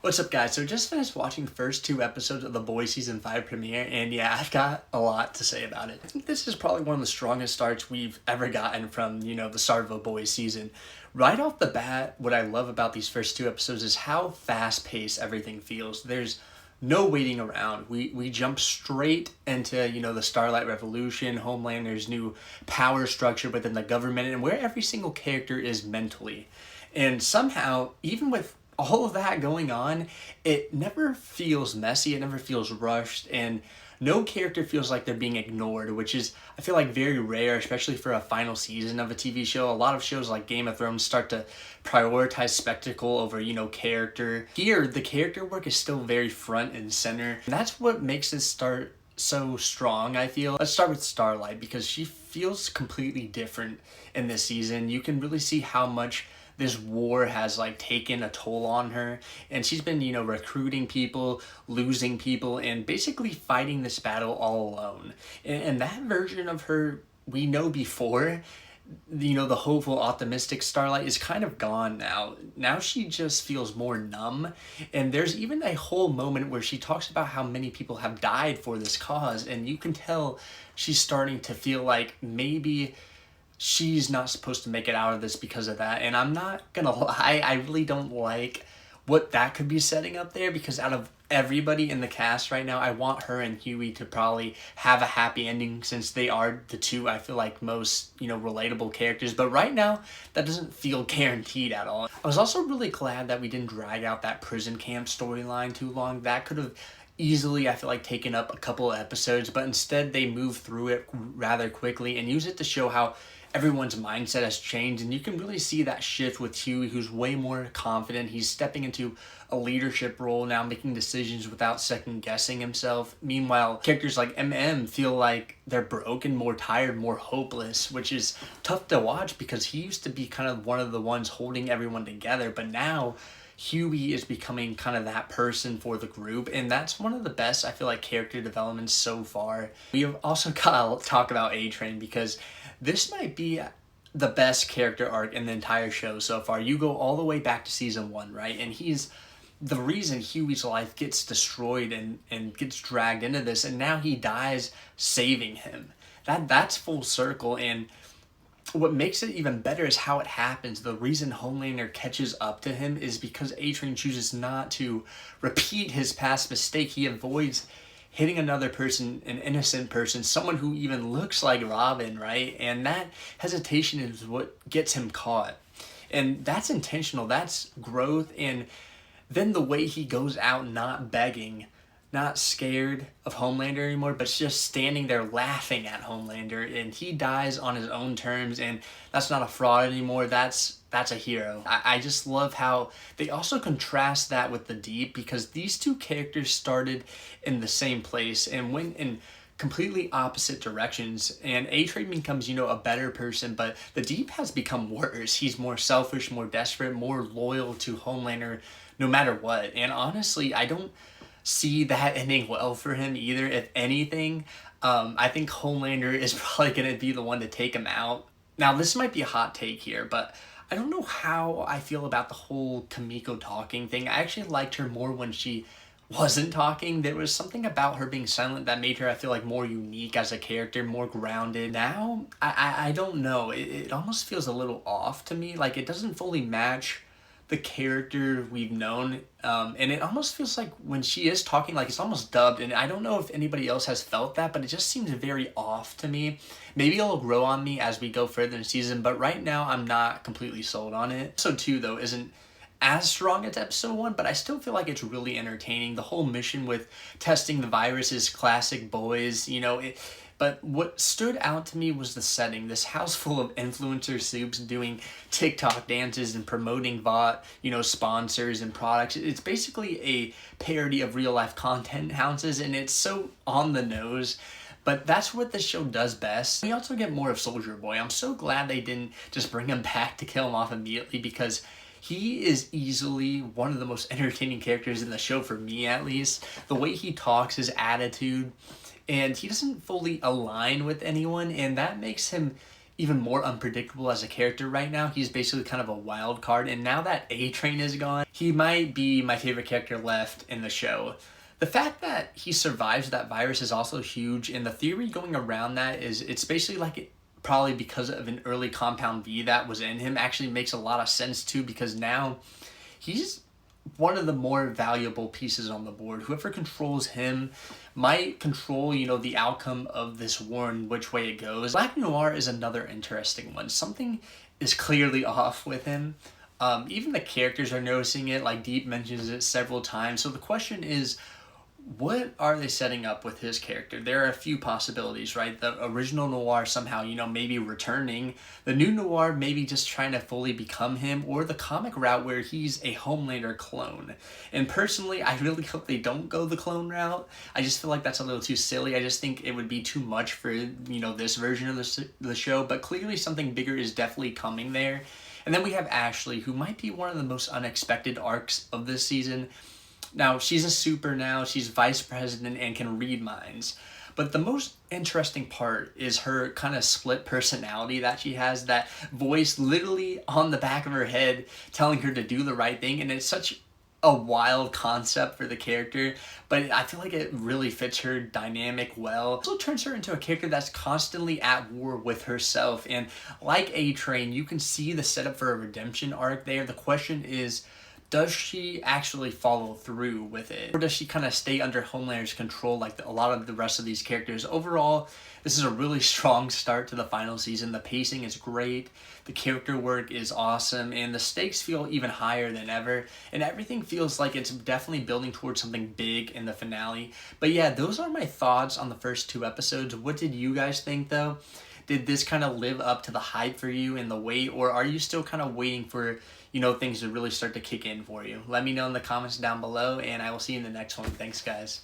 What's up, guys? So just finished watching the first two episodes of The Boys Season 5 premiere, and yeah, I've got a lot to say about it. I think this is probably one of the strongest starts we've ever gotten from, the start of a Boys season. Right off the bat, what I love about these first two episodes is how fast-paced everything feels. There's no waiting around. We jump straight into, the Starlight Revolution, Homelander's new power structure within the government, and where every single character is mentally. And somehow, even with all of that going on, it never feels messy, it never feels rushed, and no character feels like they're being ignored, which is, I feel like, very rare, especially for a final season of a TV show. A lot of shows like Game of Thrones start to prioritize spectacle over, character. Here, the character work is still very front and center, and that's what makes this start so strong, I feel. Let's start with Starlight, because she feels completely different in this season. You can really see how much this war has taken a toll on her, and she's been recruiting people, losing people, and basically fighting this battle all alone. And that version of her we know before, the hopeful, optimistic Starlight, is kind of gone now she just feels more numb. And there's even a whole moment where she talks about how many people have died for this cause, and you can tell she's starting to feel like maybe she's not supposed to make it out of this because of that. And I'm not gonna lie, I really don't like what that could be setting up there, because out of everybody in the cast right now, I want her and Huey to probably have a happy ending, since they are the two, I feel like, most, relatable characters. But right now, that doesn't feel guaranteed at all. I was also really glad that we didn't drag out that prison camp storyline too long. That could have easily, I feel like, taken up a couple of episodes, but instead they move through it rather quickly and use it to show how everyone's mindset has changed. And you can really see that shift with Huey, who's way more confident. He's stepping into a leadership role now, making decisions without second guessing himself. Meanwhile, characters like MM feel like they're broken, more tired, more hopeless, which is tough to watch, because he used to be kind of one of the ones holding everyone together, but now Huey is becoming kind of that person for the group, and that's one of the best, I feel like, character developments so far. We have also got to talk about A-Train, because this might be the best character arc in the entire show so far. You go all the way back to season 1, right? And he's the reason Huey's life gets destroyed and gets dragged into this, and now he dies saving him. That's full circle, and what makes it even better is how it happens. The reason Homelander catches up to him is because A-Train chooses not to repeat his past mistake. He avoids hitting another person, an innocent person, someone who even looks like Robin, right? And that hesitation is what gets him caught. And that's intentional, that's growth. And then the way he goes out not begging, not scared of Homelander anymore, but just standing there laughing at Homelander, and he dies on his own terms, and that's not a fraud anymore, that's a hero. I just love how they also contrast that with the Deep, because these two characters started in the same place and went in completely opposite directions, and A-Train becomes, a better person, but the Deep has become worse. He's more selfish, more desperate, more loyal to Homelander no matter what. And honestly, I don't see that ending well for him either. If anything, I think Homelander is probably going to be the one to take him out. Now, this might be a hot take here, but I don't know how I feel about the whole Kamiko talking thing. I actually liked her more when she wasn't talking. There was something about her being silent that made her, I feel like, more unique as a character, more grounded. Now, I don't know. It almost feels a little off to me. Like, it doesn't fully match the character we've known, and it almost feels like when she is talking, like, it's almost dubbed, and I don't know if anybody else has felt that, but it just seems very off to me. Maybe it'll grow on me as we go further in the season, but right now I'm not completely sold on it. Episode 2, though, isn't as strong as episode 1, but I still feel like it's really entertaining. The whole mission with testing the virus is classic Boys, but what stood out to me was the setting. This house full of influencer soups doing TikTok dances and promoting bot, sponsors and products. It's basically a parody of real life content houses, and it's so on the nose. But that's what the show does best. We also get more of Soldier Boy. I'm so glad they didn't just bring him back to kill him off immediately, because he is easily one of the most entertaining characters in the show, for me at least. The way he talks, his attitude, and he doesn't fully align with anyone, and that makes him even more unpredictable as a character right now. He's basically kind of a wild card, and now that A-Train is gone, he might be my favorite character left in the show. The fact that he survives that virus is also huge, and the theory going around that is it's basically like probably because of an early compound V that was in him actually makes a lot of sense too, because now he's one of the more valuable pieces on the board. Whoever controls him might control, the outcome of this war and which way it goes. Black Noir is another interesting one. Something is clearly off with him. Even the characters are noticing it, like Deep mentions it several times. So the question is, what are they setting up with his character? There are a few possibilities, right? The original Noir somehow, maybe returning. The new Noir maybe just trying to fully become him, or the comic route where he's a Homelander clone. And personally, I really hope they don't go the clone route. I just feel like that's a little too silly. I just think it would be too much for, this version of the show. But clearly something bigger is definitely coming there. And then we have Ashley, who might be one of the most unexpected arcs of this season. Now, she's a super now, she's vice president and can read minds. But the most interesting part is her kind of split personality that she has, that voice literally on the back of her head telling her to do the right thing. And it's such a wild concept for the character, but I feel like it really fits her dynamic well. It also turns her into a character that's constantly at war with herself. And like A-Train, you can see the setup for a redemption arc there. The question is, does she actually follow through with it? Or does she kind of stay under Homelander's control like a lot of the rest of these characters? Overall, this is a really strong start to the final season. The pacing is great, the character work is awesome, and the stakes feel even higher than ever. And everything feels like it's definitely building towards something big in the finale. But yeah, those are my thoughts on the first 2 episodes. What did you guys think though? Did this kind of live up to the hype for you and the wait, or are you still kind of waiting for things to really start to kick in for you? Let me know in the comments down below, and I will see you in the next one. Thanks, guys.